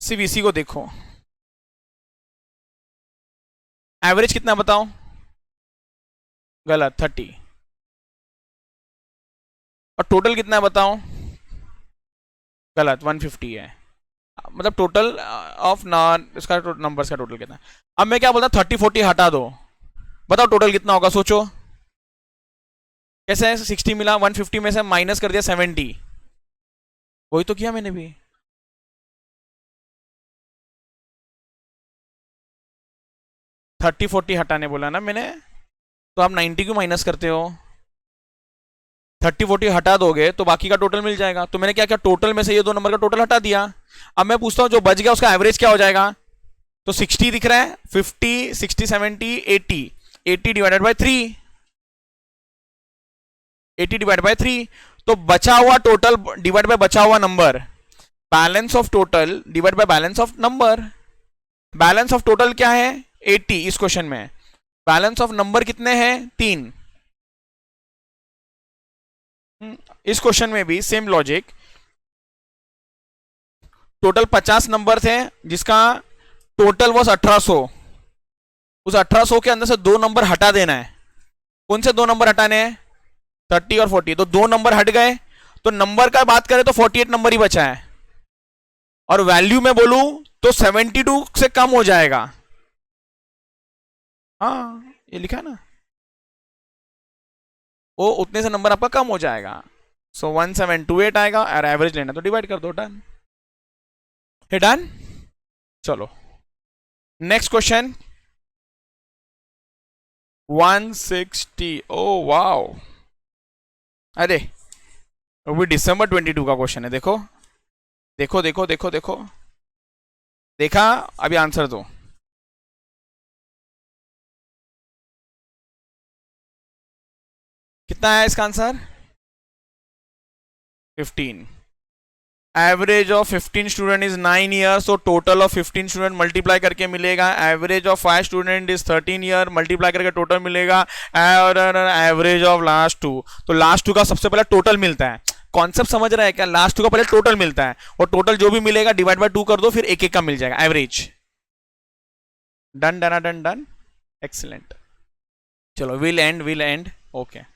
Speaker 1: सीबीसी को देखो, एवरेज कितना बताओ, गलत 30, और टोटल कितना बताओ, गलत 150 है। मतलब टोटल ऑफ नॉन इसका नंबर्स का टोटल कितना। अब मैं क्या बोलता, 30 40 हटा दो, बताओ टोटल कितना होगा, सोचो कैसे है। 60 मिला, 150 में से माइनस कर दिया 70, वही तो किया मैंने भी। थर्टी 40 हटाने बोला ना मैंने, तो आप 90 क्यों माइनस करते हो। 30 40 हटा दोगे तो बाकी का टोटल मिल जाएगा। तो मैंने क्या किया, टोटल में से ये दो नंबर का टोटल हटा दिया। अब मैं पूछता हूं जो बच गया उसका एवरेज क्या हो जाएगा। तो 60 दिख रहा है, 50 60 70 80, 80 डिवाइडेड बाय 3, 80 डिवाइड बाय 3। तो बचा हुआ टोटल डिवाइड बाय बचा हुआ number, balance of total divide by balance of number. Balance of total क्या है 80 इस क्वेश्चन में, बैलेंस ऑफ नंबर कितने हैं 3। इस क्वेश्चन में भी सेम लॉजिक, टोटल 50 नंबर थे जिसका टोटल वॉज 1800, उस 1800 के अंदर से दो नंबर हटा देना है। कौन से दो नंबर हटाने हैं, 30 और 40। तो दो नंबर हट गए, तो नंबर का बात करें तो 48 नंबर ही बचा है, और वैल्यू में बोलूं तो 72 से कम हो जाएगा। हाँ ये लिखा ना, वो उतने से नंबर आपका कम हो जाएगा। सो 1728 आएगा, और एवरेज लेना तो डिवाइड कर दो, डन है, डन। चलो नेक्स्ट क्वेश्चन 160। ओ वाओ, अरे वो भी दिसंबर 22 का क्वेश्चन है। देखो देखो देखो देखो देखो, देखा, अभी आंसर दो। कितना है इसका answer 15। Average of 15 student is 9 years, तो टोटल ऑफ 15 स्टूडेंट मल्टीप्लाई करके मिलेगा। Average of 5 student is 13 year, multiply करके टोटल मिलेगा। और एवरेज ऑफ लास्ट 2, तो लास्ट 2 का सबसे पहले टोटल मिलता है। कॉन्सेप्ट समझ रहा है क्या, लास्ट 2 का पहले टोटल मिलता है, और टोटल जो भी मिलेगा डिवाइड बाय 2 कर दो, फिर एक एक का मिल जाएगा average. Done done done done, excellent. चलो विल एंड ओके।